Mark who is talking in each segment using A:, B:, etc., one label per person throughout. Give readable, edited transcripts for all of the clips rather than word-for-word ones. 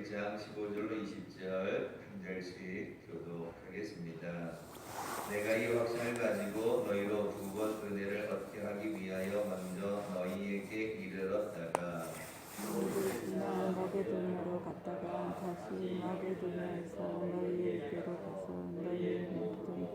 A: 1장 15절로 20절 한 절씩 교독하겠습니다. 내가 이 확신을 가지고 너희로 두 번 은혜를 얻게 하기 위하여 먼저 너희에게 이르렀다가
B: 나 마게도냐로 갔다가 다시 마게도냐에서 너희에게로 가서 너희의 모든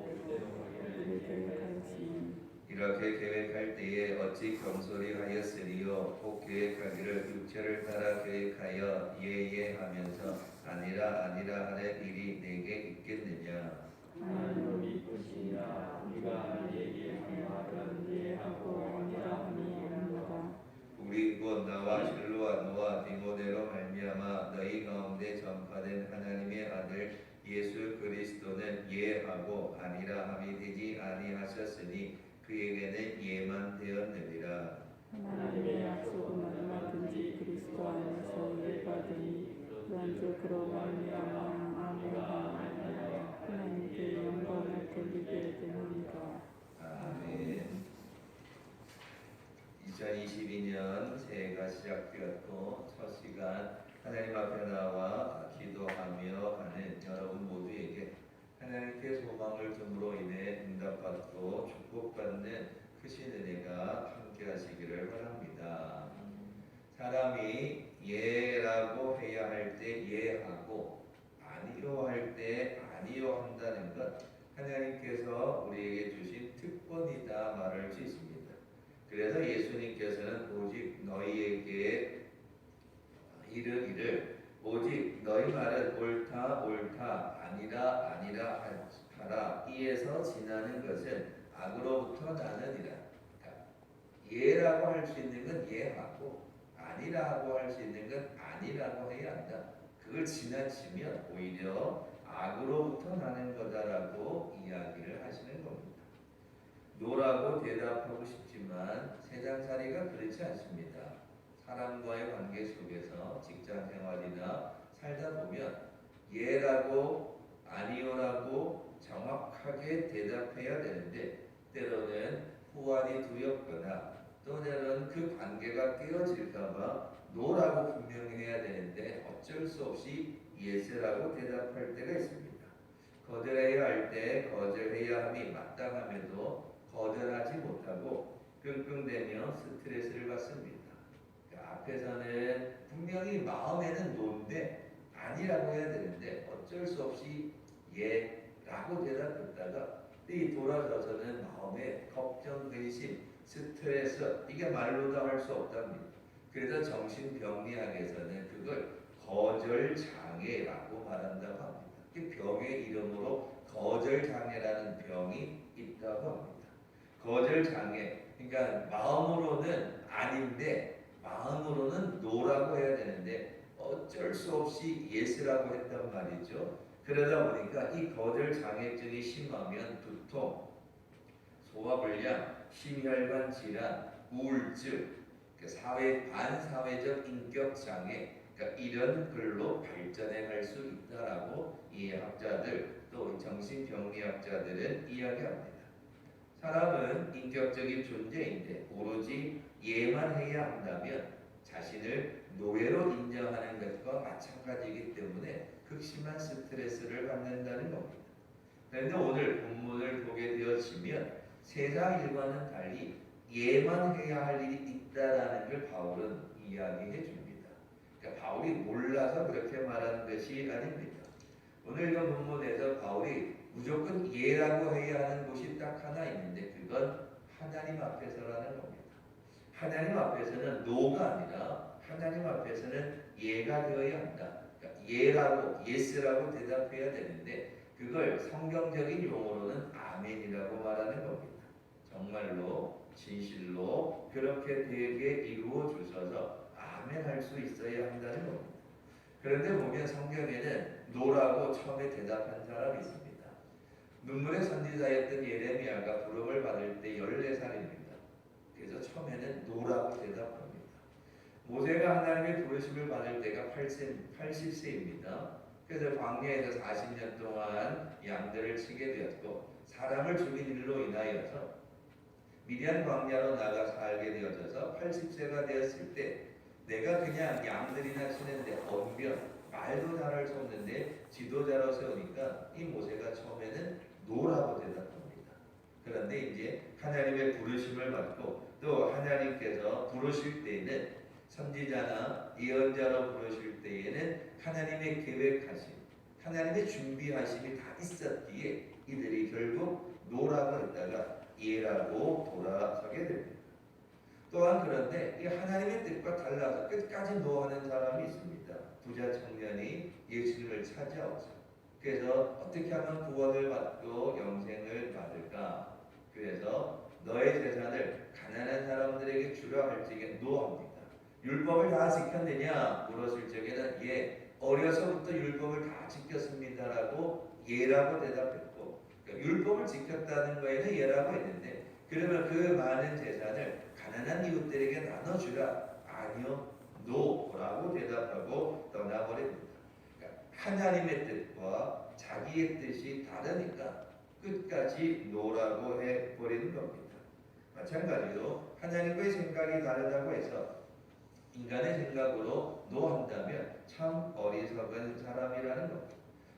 B: 일을 계획하였으니
A: 이렇게 계획할 때에 어찌 경솔히 하였으리요. 꼭 계획하기를 육체를 따라 계획하여 예예 하면서 아니라 아니라 하는 일이 내게 있겠느냐.
B: 하나님을 믿으시라. 우리가 예예하면 예하고 아니라 아니하니라.
A: 우리 곧 나와 실로아노와 디모데로 말미암아 너희 가운데 전파된 하나님의 아들 예수 그리스도는 예하고 아니라 함이 되지 아니하셨으니 그에게는 예만 되었느니라.
B: 하나님의 약속은 얼마든지 그리스도 안에서 예받으니 그런즉 그로 말미암아 아멘 하나님께 영광을 돌리게 되느니라.
A: 아멘. 2022년 새해가 시작되었고 첫 시간 하나님 앞에 나와 기도하며 하는 여러분 모두에게 하나님께 소망을 줌으로 인해 응답받고 축복받는 크신 은혜가 함께 하시기를 바랍니다. 사람이 예라고 해야 할 때 예하고 아니요 할 때 아니요 한다는 것 하나님께서 우리에게 주신 특권이다 말할 수 있습니다. 그래서 예수님께서는 오직 너희에게 이르기를 오직 너희 말은 옳다 옳다 아니라 아니라 하라. 이에서 지나는 것은 악으로부터 나느니라. 그러니까 예라고 할 수 있는 건 예하고 아니라고 할 수 있는 건 아니라고 해야 한다. 그걸 지나치면 오히려 악으로부터 나는 거다라고 이야기를 하시는 겁니다. 노라고 대답하고 싶지만 세상살이가 그렇지 않습니다. 사람과의 관계 속에서 직장 생활이나 살다 보면 예라고 아니요라고 정확하게 대답해야 되는데 때로는 후환이 두렵거나 또는 그 관계가 깨어질까봐 노라고 분명히 해야 되는데 어쩔 수 없이 예스라고 대답할 때가 있습니다. 거절해야 할 때 거절해야 함이 마땅함에도 거절하지 못하고 끙끙대며 스트레스를 받습니다. 앞에서는 분명히 마음에는 노인데 아니라고 해야 되는데 어쩔 수 없이 예라고 대답했다가 이 돌아서서는 마음에 걱정, 근심, 스트레스 이게 말로도 할 수 없답니다. 그래서 정신병리학에서는 그걸 거절장애라고 말한다고 합니다. 병의 이름으로 거절장애라는 병이 있다고 합니다. 거절장애, 그러니까 마음으로는 아닌데 마음으로는 노라고 해야 되는데 어쩔 수 없이 예스라고 했단 말이죠. 그러다 보니까 이 거절장애증이 심하면 두통, 소화불량, 심혈관 질환, 우울증, 반사회적 인격장애 그러니까 이런 글로 발전해 갈 수 있다라고 이 학자들 또 정신병리학자들은 이야기합니다. 사람은 인격적인 존재인데 오로지 예만 해야 한다면 자신을 노예로 인정하는 것과 마찬가지이기 때문에 극심한 스트레스를 받는다는 겁니다. 그런데 오늘 본문을 보게 되어지면 세상 일과는 달리 예만 해야 할 일이 있다라는 걸 바울은 이야기해 줍니다. 그러니까 바울이 몰라서 그렇게 말하는 것이 아닙니다. 오늘 이런 본문에서 바울이 무조건 예라고 해야 하는 곳이 딱 하나 있는데 그건 하나님 앞에서라는 겁니다. 하나님 앞에서는 노가 아니라 하나님 앞에서는 예가 되어야 한다. 그러니까 예라고 예스라고 대답해야 되는데 그걸 성경적인 용어로는 아멘이라고 말하는 겁니다. 정말로 진실로 그렇게 되게 이루어 주셔서 아멘 할 수 있어야 한다는 겁니다. 그런데 보면 성경에는 노라고 처음에 대답한 사람이 있습니다. 눈물의 선지자였던 예레미야가 부름을 받을 때 14살입니다. 그래서 처음에는 노라고 대답합니다. 모세가 하나님의 부르심을 받을 때가 80세입니다. 그래서 광야에서 40년 동안 양들을 치게 되었고 사람을 죽인 일로 인하여서 미디안 광야로 나가 살게 되어져서 80세가 되었을 때 내가 그냥 양들이나 치는데 언변 말도 잘할 수 없는데 지도자로 세우니까 이 모세가 처음에는 노라고 대답합니다. 그런데 이제 하나님의 부르심을 받고 또 하나님께서 부르실 때에는 선지자나 예언자로 부르실 때에는 하나님의 계획하심, 하나님의 준비하심이 다 있었기에 이들이 결국 노라고 했다가 예라고 돌아서게 됩니다. 또한 그런데 이 하나님의 뜻과 달라서 끝까지 노하는 사람이 있습니다. 부자 청년이 예수님을 찾아오죠. 그래서 어떻게 하면 구원을 받고 영생을 받을까? 그래서 너의 재산을 가난한 사람들에게 주려 할지에 노합니다. 율법을 다 지켰느냐 물었을 적에는 예, 어려서부터 율법을 다 지켰습니다라고 예라고 대답했고, 그러니까 율법을 지켰다는 거에는 예라고 했는데, 그러면 그 많은 재산을 가난한 이웃들에게 나눠주라. 아니요, 노라고 대답하고 떠나버립니다. 그러니까 하나님의 뜻과 자기의 뜻이 다르니까 끝까지 노라고 해버리는 겁니다. 마찬가지로 하나님과의 생각이 다르다고 해서 인간의 생각으로 노한다면 참 어리석은 사람이라는 겁니다.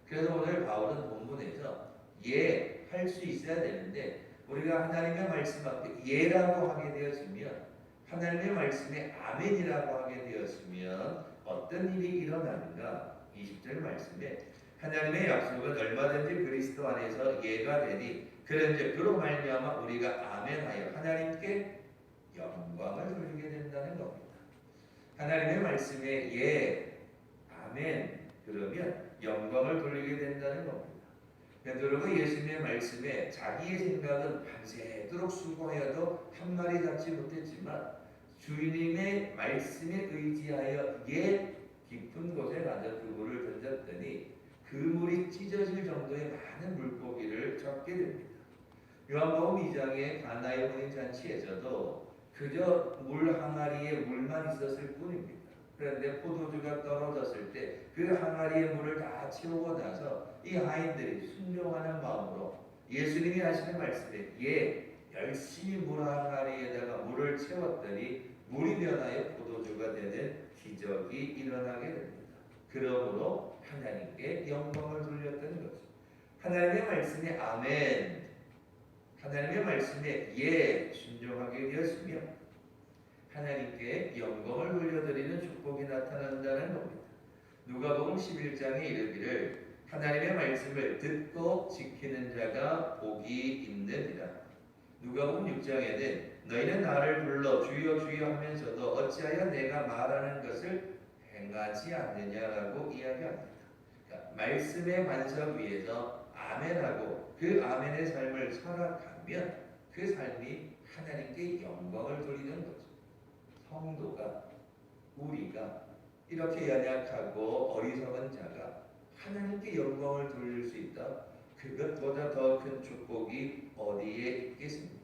A: 그래서 오늘 바울은 본문에서 예, 할 수 있어야 되는데 우리가 하나님의 말씀 앞에 예라고 하게 되었으면, 하나님의 말씀에 아멘이라고 하게 되었으면 어떤 일이 일어나는가? 20절 말씀에 하나님의 약속은 얼마든지 그리스도 안에서 예가 되니 그런즉 그로 말미암아 우리가 아멘하여 하나님께 영광을 돌리게 된다는 겁니다. 하나님의 말씀에 예, 아멘 그러면 영광을 돌리게 된다는 겁니다. 베드로가 예수님의 말씀에 자기의 생각은 밤새도록 수고하여도 한 마리 잡지 못했지만 주님의 말씀에 의지하여 예 깊은 곳에 가서 그물을 던졌더니 그 물이 찢어질 정도의 많은 물고기를 잡게 됩니다. 요한복음 2장의 가나의 혼인 잔치에서도 그저 물 항아리에 물만 있었을 뿐입니다. 그런데 포도주가 떨어졌을 때 그 항아리의 물을 다 채우고 나서 이 하인들이 순종하는 마음으로 예수님이 하시는 말씀에 예, 열심히 물 항아리에다가 물을 채웠더니 물이 변하여 포도주가 되는 기적이 일어나게 됩니다. 그러므로 하나님께 영광을 돌렸던 거죠. 하나님의 말씀에 아멘, 하나님의 말씀에 예 순종하게 되었으며 하나님께 영광을 돌려드리는 축복이 나타난다는 겁니다. 누가복음 11장에 이르기를 하나님의 말씀을 듣고 지키는 자가 복이 있느니라. 누가복음 6장에는 너희는 나를 불러 주여 주여 하면서도 어찌하여 내가 말하는 것을 행하지 않느냐라고 이야기합니다. 그러니까 말씀의 반석 위에서 아멘하고 그 아멘의 삶을 살아가면 그 삶이 하나님께 영광을 돌리는 거죠. 성도가, 우리가 이렇게 연약하고 어리석은 자가 하나님께 영광을 돌릴 수 있다. 그것보다 더 큰 축복이 어디에 있겠습니까?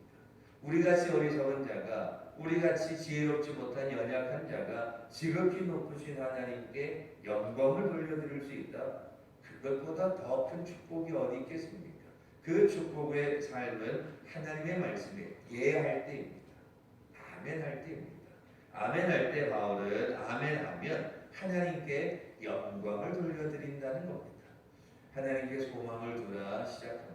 A: 우리같이 어리석은 자가, 우리같이 지혜롭지 못한 연약한 자가 지극히 높으신 하나님께 영광을 돌려드릴 수 있다. 그것보다 더 큰 축복이 어디 있겠습니까? 그 축복의 삶은 하나님의 말씀에 예할 때입니다. 아멘할 때입니다. 아멘할 때 바울은 아멘하면 하나님께 영광을 돌려드린다는 겁니다. 하나님께 소망을 두라 시작합니다.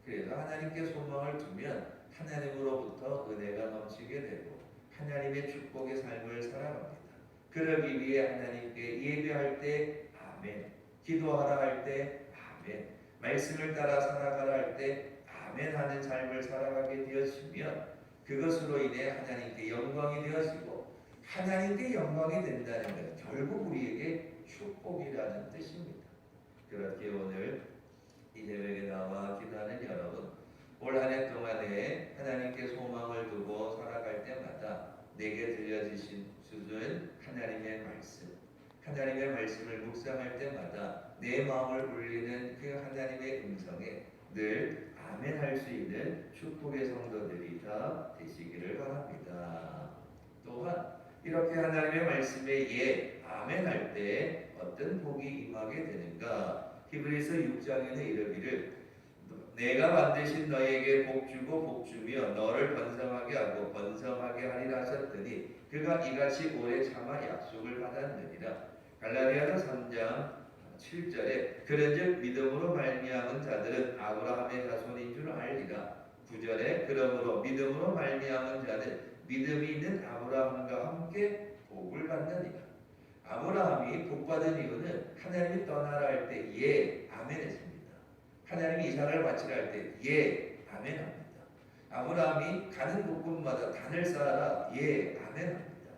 A: 그래서 하나님께 소망을 두면 하나님으로부터 은혜가 넘치게 되고 하나님의 축복의 삶을 살아갑니다. 그러기 위해 하나님께 예배할 때 아멘, 기도하라 할 때 아멘, 말씀을 따라 살아가라 할 때 아멘 하는 삶을 살아가게 되었으면 그것으로 인해 하나님께 영광이 되어지고, 하나님께 영광이 된다는 것 결국 우리에게 축복이라는 뜻입니다. 그렇게 오늘 이 새벽에 나와 기도하는 여러분, 올 한 해 동안에 하나님께 소망을 두고 살아갈 때마다 내게 들려주신 하나님의 말씀, 하나님의 말씀을 묵상할 때마다 내 마음을 울리는 그 하나님의 음성에 늘 아멘할 수 있는 축복의 성도들이 다 되시기를 바랍니다. 또한 이렇게 하나님의 말씀에 예, 아멘할 때 어떤 복이 임하게 되는가? 히브리서 6장에는 이르기를 내가 만드신 너에게 복주고 복주며 너를 번성하게 하고 번성하게 하리라 하셨더니 그가 이같이 오래 참아 약속을 받았느니라. 갈라디아서 3장 7절에 그런즉 믿음으로 말미암은 자들은 아브라함의 자손인 줄 알리라. 9절에 그러므로 믿음으로 말미암은 자는 믿음이 있는 아브라함과 함께 복을 받느니라. 아브라함이 복받은 이유는 하나님이 떠나라 할 때 예 아멘 했습니다. 하나님이 이삭을 바치라 할 때 예 아멘 합니다. 아브라함이 가는 곳곳마다 단을 쌓아라 예 아멘 합니다.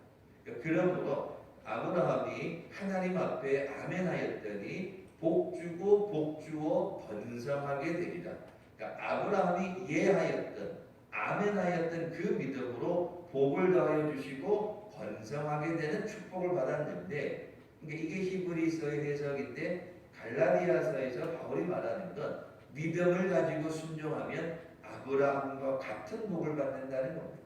A: 그러므로 아브라함이 하나님 앞에 아멘하였더니 복주고 복주어 번성하게 되리라. 그러니까 아브라함이 예하였던 아멘하였던 그 믿음으로 복을 더하여 주시고 번성하게 되는 축복을 받았는데, 그러니까 이게 히브리서의 해석인데 갈라디아서에서 바울이 말하는 건 믿음을 가지고 순종하면 아브라함과 같은 복을 받는다는 겁니다.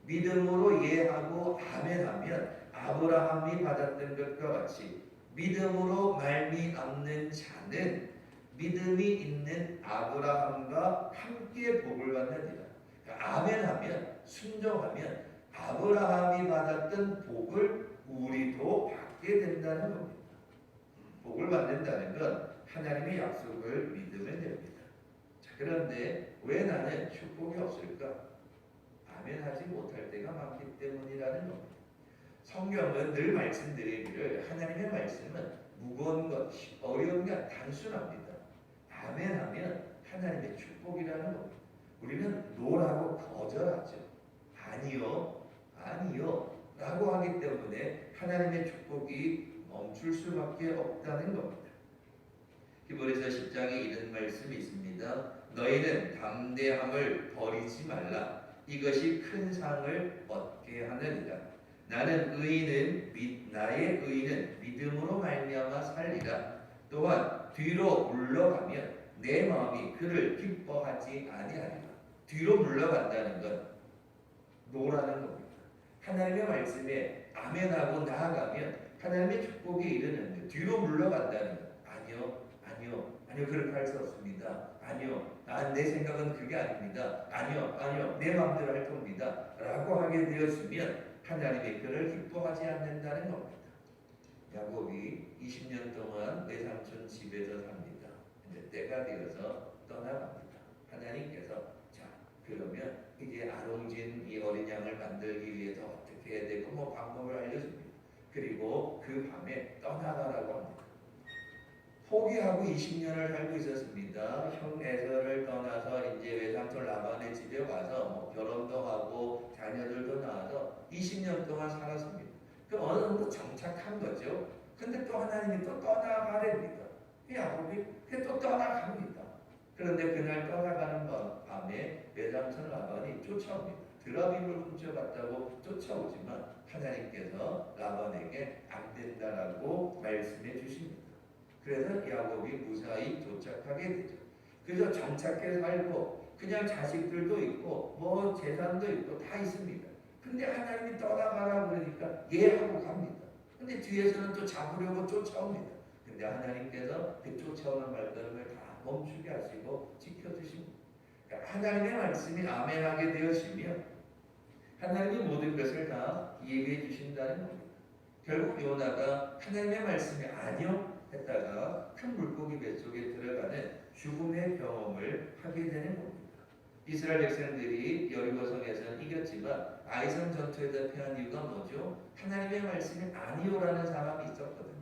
A: 믿음으로 예하고 아멘하면 아브라함이 받았던 것과 같이 믿음으로 말미암는 자는 믿음이 있는 아브라함과 함께 복을 받느니라. 그러니까 아멘하면 순종하면 아브라함이 받았던 복을 우리도 받게 된다는 겁니다. 복을 받는다는 건 하나님의 약속을 믿으면 됩니다. 자, 그런데 왜 나는 축복이 없을까? 아멘하지 못할 때가 많기 때문이라는 겁니다. 성경은 늘 말씀드리기를 하나님의 말씀은 무거운 것, 어려운 게 단순합니다. 아멘하면 하나님의 축복이라는 겁니다. 우리는 노라고 거절하죠. 아니요, 아니요 라고 하기 때문에 하나님의 축복이 멈출 수밖에 없다는 겁니다. 히브리서 10장에 이런 말씀이 있습니다. 너희는 담대함을 버리지 말라. 이것이 큰 상을 얻게 하느니라. 나의 의인은 믿음으로 말미암아 살리라. 또한 뒤로 물러가면 내 마음이 그를 기뻐하지 아니하리라. 뒤로 물러간다는 건 노라는 겁니다. 하나님의 말씀에 아멘하고 나아가면 하나님의 축복에 이르는데 뒤로 물러간다는 건 아니요 그렇게 할 수 없습니다. 아니요 내 생각은 그게 아닙니다. 아니요 내 마음대로 할 겁니다 라고 하게 되었으면 하나님의 그를 기뻐하지 않는다는 겁니다. 야곱이 20년 동안 외삼촌 집에서 삽니다. 이제 때가 되어서 떠나갑니다. 하나님께서 자 그러면 이제 아롱진 이 어린 양을 만들기 위해서 어떻게 해야 되고 뭐 방법을 알려줍니다. 그리고 그 밤에 떠나가라고 합니다. 포기하고 20년을 살고 있었습니다. 형 에서를 떠나서 이제 외삼촌 라반의 집에 와서 뭐 결혼도 하고 자녀들도 낳아서 20년 동안 살았습니다. 그 어느 정도 정착한 거죠. 근데 또 하나님이 또 떠나가랍니다. 야곱이 또 떠나갑니다. 그런데 그날 떠나가는 밤에 외삼촌 라반이 쫓아옵니다. 드라빔을 훔쳐갔다고 쫓아오지만 하나님께서 라반에게 안 된다라고 말씀해 주십니다. 그래서 야곱이 무사히 도착하게 되죠. 그래서 정착해 살고 그냥 자식들도 있고 뭐 재산도 있고 다 있습니다. 근데 하나님이 떠나가라 그러니까 예하고 갑니다. 근데 뒤에서는 또 잡으려고 쫓아옵니다. 근데 하나님께서 그 쫓아오는 발걸음을 다 멈추게 하시고 지켜주십니다. 그러니까 하나님의 말씀이 아멘하게 되어지면 하나님이 모든 것을 다 얘기해 주신다는 겁니다. 결국 요나가 하나님의 말씀이 아니요 했다가 큰 물고기 뱃속에 들어가는 죽음의 경험을 하게 되는 겁니다. 이스라엘 백성들이 여리고성에서는 이겼지만 아이성 전투에서 패한 이유가 뭐죠? 하나님의 말씀이 아니요라는 사람이 있었거든요.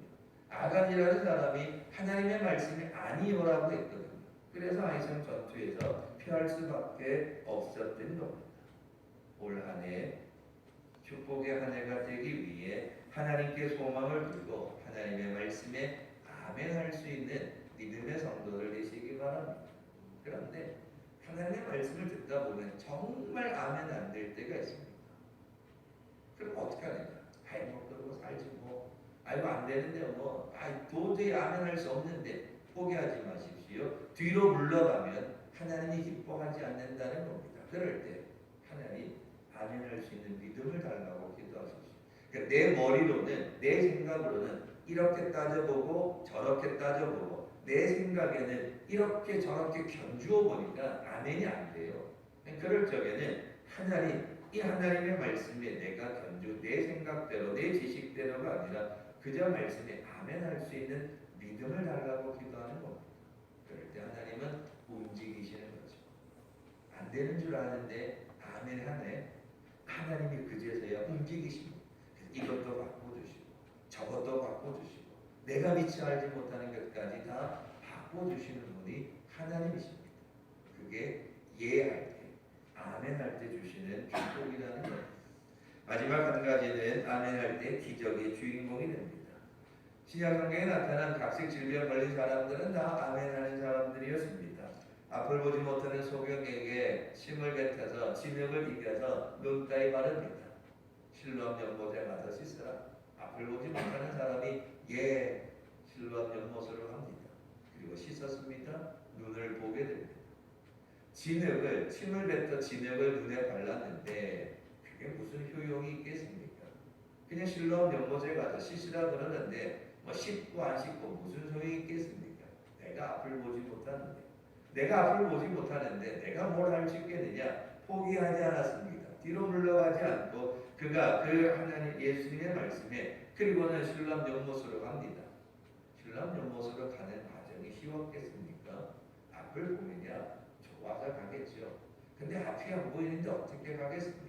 A: 아간이라는 사람이 하나님의 말씀이 아니요라고 했거든요. 그래서 아이성 전투에서 패할 수밖에 없었던 겁니다. 올 한 해 축복의 한 해가 되기 위해 하나님께 소망을 두고 하나님의 말씀에 아멘할 수 있는 믿음의 성도들 되시기 바랍니다. 그런데 하나님의 말씀을 듣다 보면 정말 아멘 안 될 때가 있습니다. 그럼 어떻게 하냐? 뭐 그러고 살지 뭐. 이거 안 되는데 뭐. 도저히 아멘할 수 없는데 포기하지 마십시오. 뒤로 물러가면 하나님이 기뻐하지 않는다는 겁니다. 그럴 때 하나님 아멘할 수 있는 믿음을 달라고 기도하십시오. 그러니까 내 머리로는 내 생각으로는 이렇게 따져보고 저렇게 따져보고 내 생각에는 이렇게 저렇게 견주어 보니까 아멘이 안 돼요. 그럴 적에는 이 하나님의 말씀에 내가 견주 내 생각대로 내 지식대로가 아니라 그 그저 말씀에 아멘할 수 있는 믿음을 달라고 기도하는 겁니다. 그럴 때 하나님은 움직이시는 거죠. 안 되는 줄 아는데 아멘하네. 하나님이 그제서야 움직이십니다. 이것도 바꿔주시고 저것도 바꿔주시고 내가 미처 알지 못하는 것까지 다 바꿔주시는 분이 하나님이십니다. 그게 예할 때, 아멘할 때 주시는 축복이라는 거예요. 마지막 한 가지는 아멘할 때 기적의 주인공이 됩니다. 신약성경에 나타난 각색 질병 걸린 사람들은 다 아멘하는 사람들이었습니다. 앞을 보지 못하는 소경에게 침을 뱉어서 진흙을 이겨서 눈 따위 바릅니다. 실로암 연못에 가서 씻으라. 앞을 보지 못하는 사람이 실로암 연못으로 갑니다. 그리고 씻었습니다. 눈을 보게 됩니다. 침을 뱉어 진흙을 눈에 발랐는데 그게 무슨 효용이 있겠습니까? 그냥 실로암 연못에 가서 씻으라 그러는데 뭐 씻고 안 씻고 무슨 소용이 있겠습니까? 내가 앞을 보지 못하는데 내가 뭘 할 수 있겠느냐? 포기하지 않았습니다. 뒤로 물러가지 않고 그가 그 하나님 예수님의 말씀에 그리고는 실로암 연못으로 갑니다. 실로암 연못으로 가는 과정이 쉬웠겠습니까? 앞을 보느냐? 좋아서 가겠죠. 근데 앞이 안 보이는데 어떻게 가겠습니까?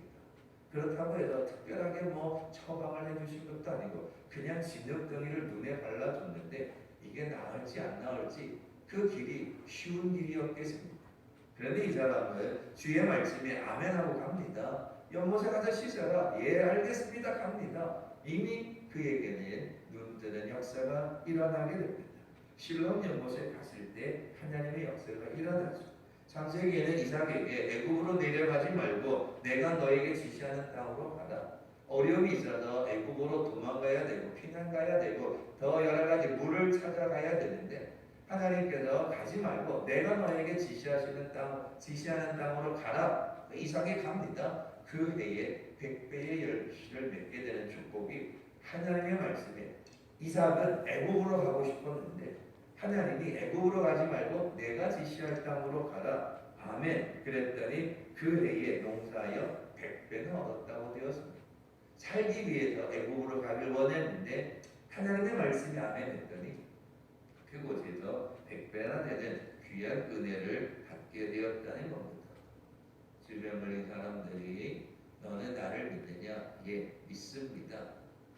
A: 그렇다고 해서 특별하게 뭐 처방을 해주신 것도 아니고 그냥 진흙덩이를 눈에 발라줬는데 이게 나을지 안 나을지 그 길이 쉬운 길이었겠습니다. 그런데 이 사람은 주의 말씀에 아멘하고 갑니다. 연못에 가서 씻어라. 예 알겠습니다. 갑니다. 이미 그에게는 눈뜨는 역사가 일어나게 됩니다. 실로암 연못에 갔을 때 하나님의 역사가 일어나죠. 창세기에는 이삭에게 애굽으로 내려가지 말고 내가 너에게 지시하는 땅으로 가라. 어려움이 있어서 애굽으로 도망가야 되고 피난 가야 되고 더 여러 가지 물을 찾아가야 되는데 하나님께서 가지 말고 내가 너에게 지시하는 땅으로 가라. 이삭이 갑니다. 그 해에 100배의 열매를 맺게 되는 축복이 하나님의 말씀에 이삭은 애굽으로 가고 싶었는데 하나님이 애굽으로 가지 말고 내가 지시할 땅으로 가라. 아멘. 그랬더니 그 해에 농사하여 100배는 얻었다고 되었습니다. 살기 위해서 애굽으로 가길 원했는데 하나님의 말씀이 아멘 했더니 그곳에서 100배나 되는 귀한 은혜를 받게 되었다는 겁니다. 질병 걸린 사람들이 너는 나를 믿느냐? 예, 믿습니다.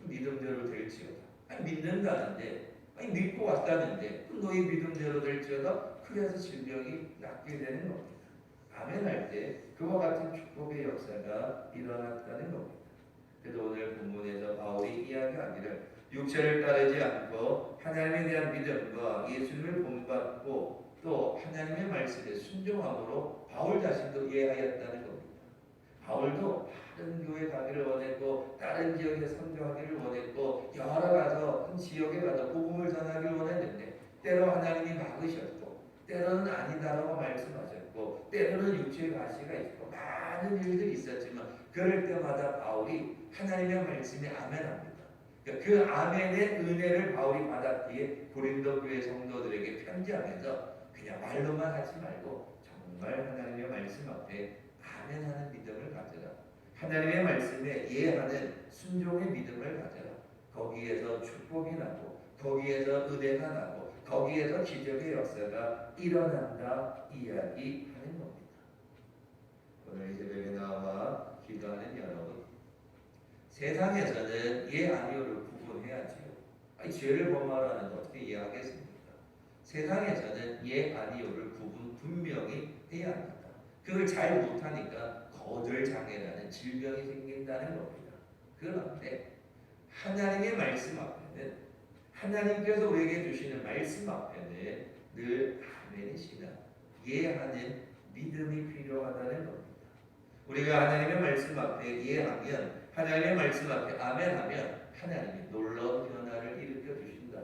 A: 믿음대로 될지어다. 믿는다는데 믿고 왔다는데 너희 믿음대로 될지어다. 그래서 질병이 낫게 되는 겁니다. 아멘 할 때 그와 같은 축복의 역사가 일어났다는 겁니다. 그래서 오늘 본문에서 바울이 이야기하기를 육체를 따르지 않고 하나님에 대한 믿음과 예수님을 본받고 또 하나님의 말씀에 순종함으로 바울 자신도 이해하였다는 겁니다. 바울도 다른 교회 가기를 원했고 다른 지역에 선교하기를 원했고 여러 가서 한 지역에 가서 복음을 전하기를 원했는데 때로 하나님이 막으셨고 때로는 아니다라고 말씀하셨고 때로는 육체의 가시가 있고 많은 일들이 있었지만 그럴 때마다 바울이 하나님의 말씀에 아멘합니다. 그 아멘의 은혜를 바울이 받았기에 고린도 교회 성도들에게 편지하면서 그냥 말로만 하지 말고 정말 하나님의 말씀 앞에 아멘하는 믿음을 가져라. 하나님의 말씀에 예하는 순종의 믿음을 가져라. 거기에서 축복이 나고 거기에서 은혜가 나고 거기에서 기적의 역사가 일어난다 이야기하는 겁니다. 오늘 이 새벽에 나와 기도하는 여러분, 세상에서는 예 아니오를 구분해야지요. 죄를 범하라는 거 어떻게 이해하겠습니까? 세상에서는 예 아니오를 구분 분명히 해야 합니다. 그걸 잘 못하니까 거절장애라는 질병이 생긴다는 겁니다. 그런데 하나님의 말씀 앞에는 하나님께서 우리에게 주시는 말씀 앞에는 늘 아멘이시나 예하는 믿음이 필요하다는 겁니다. 우리가 하나님의 말씀 앞에 예하면 하나님의 말씀 앞에 아멘하면 하나님이 놀라운 변화를 일으켜 주신다.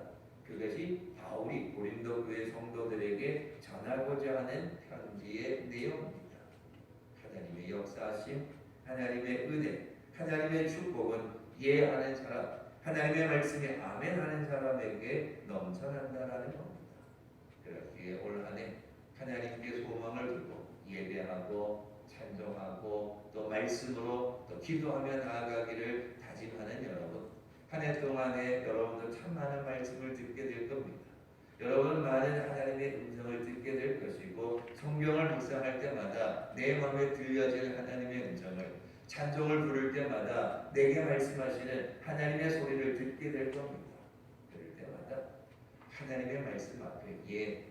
A: 그것이 바울이 고린도 교회 성도들에게 전하고자 하는 편지의 내용입니다. 하나님의 역사하심, 하나님의 은혜, 하나님의 축복은 예하는 사람, 하나님의 말씀에 아멘하는 사람에게 넘쳐난다라는 겁니다. 그렇기에 올 한 해 하나님께 소망을 두고 예배하고 찬송하고 또 말씀으로 또 기도하며 나아가기를 다짐하는 여러분, 한 해 동안에 여러분도 참 많은 말씀을 듣게 될 겁니다. 여러분은 많은 하나님의 음성을 듣게 될 것이고 성경을 묵상할 때마다 내 마음에 들려질 하나님의 음성을 찬송을 부를 때마다 내게 말씀하시는 하나님의 소리를 듣게 될 겁니다. 그럴 때마다 하나님의 말씀 앞에 예,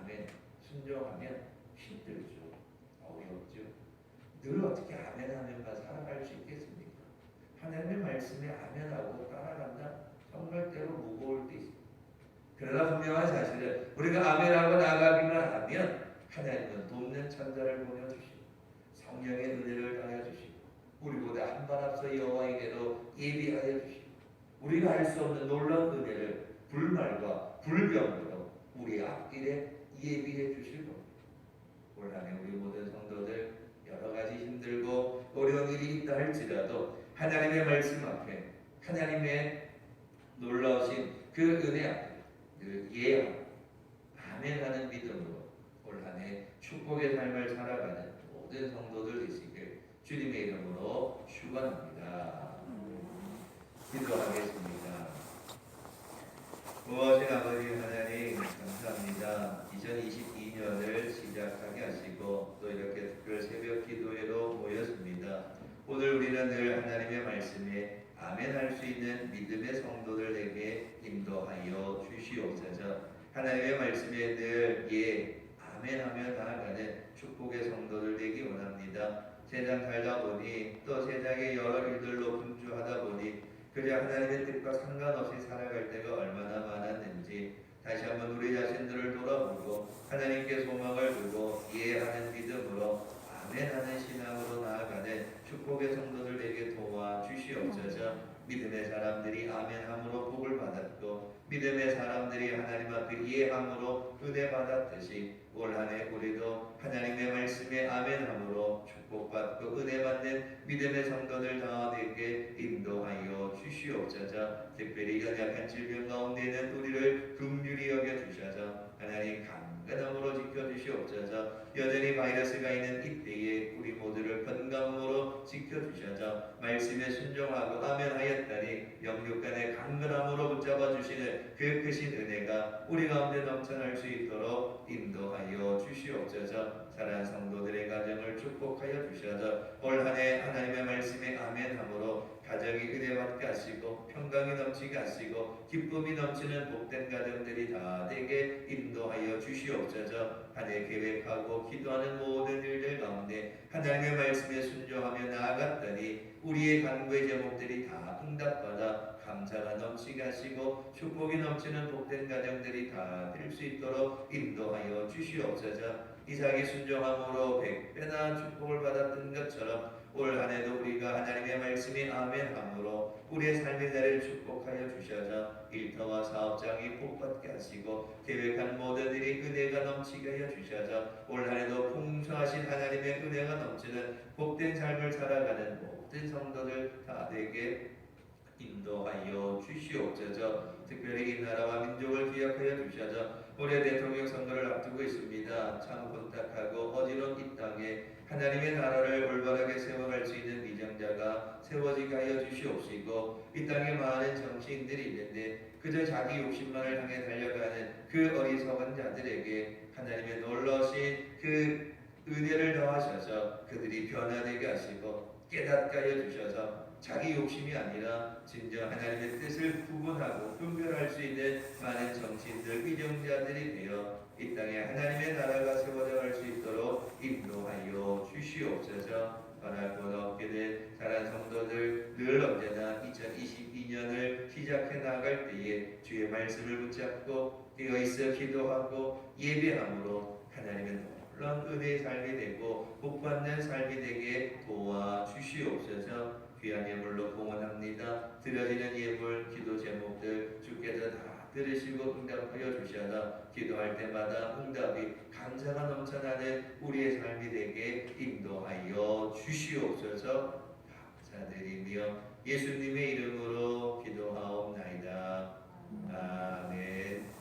A: 아멘, 순종하면 힘들죠. 어렵죠. 늘 어떻게 아멘하면서 살아갈 수 있겠습니까? 하나님의 말씀에 아멘하고 따라간다 정말 때로 무거울 때 있습니다. 그러나 분명한 사실은 우리가 아멘하고 나가기만 하면 하나님은 돕는 천사를 보내주시고 성령의 은혜를 더하여 주시고 우리보다 한 발 앞서 여호와에게로 예비하여 주시고 우리가 할 수 없는 놀라운 은혜를 불말과 불병으로 우리 앞길에 예비해 주실 겁니다. 올 한 해 우리 모든 성도들 여러 가지 힘들고 어려운 일이 있다 할지라도 하나님의 말씀 앞에 하나님의 놀라우신 그 은혜 앞에 늘 예하고 아멘하는 믿음으로 올 한 해 축복의 삶을 살아가는 모든 성도들 되시길 주님의 이름으로 축원합니다. 기도하겠습니다. 무엇인 아버지 하나님 감사합니다. 2022년을 시작하게 하시고 또 이렇게 특별 새벽 기도회로 모였습니다. 오늘 우리는 늘 하나님의 말씀에 아멘할 수 있는 믿음의 성도들에게 인도하여 주시옵소서. 하나님의 말씀에 늘 예, 아멘하며 나아가는 축복의 성도들 되기 원합니다. 세상 살다 보니 또 세상의 여러 일들로 분주하다 보니 그저 하나님의 뜻과 상관없이 살아갈 때가 얼마나 많았는지 다시 한번 우리 자신들을 돌아보고 하나님께 소망을 두고 이해하는 믿음으로 아멘하는 신앙으로 나아가는 축복의 성도들에게 도와주시옵소서. 믿음의 사람들이 아멘함으로 복을 받았고 믿음의 사람들이 하나님 앞에 이해함으로 은혜 받았듯이 올 한 해 우리도 하나님의 말씀에 아멘함으로 축복받고 은혜 받는 믿음의 성도들 다 되게 인도하여 주시옵소서. 특별히 연약한 질병 가운데는 우리를 긍휼히 여겨 주셔서 하나님 강건함으로 지켜주시옵소서. 여전히 바이러스가 있는 이때에 우리 모두를 건강으로 지켜주셔서 말씀에 순종하고 아멘하였다니 영육간의 강건함으로 붙잡아 주시는 그 크신 은혜가 우리 가운데 넘쳐날 수 있도록 인도하여 주시옵소서. 사랑하는 성도들의 가정을 축복하여 주셔서 올 한 해 하나님의 말씀에 아멘함으로 가정이 은혜받게 하시고 평강이 넘치게 하시고 기쁨이 넘치는 복된 가정들이 다 되게 인도하여 주시옵소서. 한 해 계획하고 기도하는 모든 일들 가운데 하나님의 말씀에 순종하며 나아갔더니 우리의 간구의 제목들이 다 응답받아 감사가 넘치게 하시고 축복이 넘치는 복된 가정들이 다 될 수 있도록 인도하여 주시옵소서. 이삭이 순종함으로 100배나 축복을 받았던 것처럼 올 한 해도 우리가 하나님의 말씀에 아멘함으로 우리의 삶의 자리를 축복하여 주셔서 일터와 사업장이 복받게 하시고 계획한 모든 일이 은혜가 넘치게 하여 주셔서 올 한 해도 풍성하신 하나님의 은혜가 넘치는 복된 삶을 살아가는 모든 성도들 다 되게 인도하여 주시옵소서. 특별히 이 나라와 민족을 기억하여 주셔서 올해 대통령 선거를 앞두고 있습니다. 참 혼탁하고 어지러운 이 땅에 하나님의 나라를 올바르게 세워갈 수 있는 위정자가 세워지게 하여 주시옵시고 이 땅에 많은 정치인들이 있는데 그저 자기 욕심만을 향해 달려가는 그 어리석은 자들에게 하나님의 놀라우신 그 은혜를 더하셔서 그들이 변화되게 하시고 깨닫게 하여 주셔서 자기 욕심이 아니라 진정 하나님의 뜻을 구분하고 분별할 수 있는 많은 정치인들, 위정자들이 되어 이 땅에 하나님의 나라가 세워져 갈 수 있도록 인도하여 주시옵소서. 바랄 것 없게 된 사랑하는 성도들 늘 언제나 2022년을 시작해 나갈 때에 주의 말씀을 붙잡고 깨어있어 기도하고 예배함으로 하나님의 놀라운 은혜의 삶이 되고 복받는 삶이 되게 도와주시옵소서. 귀한 예물로 봉헌합니다. 드려지는 예물, 기도 제목들 주께서 다 들으시고 응답하여 주셔서 기도할 때마다 응답이 감사가 넘쳐나는 우리의 삶이 되게 인도하여 주시옵소서. 감사드리며 예수님의 이름으로 기도하옵나이다. 아멘.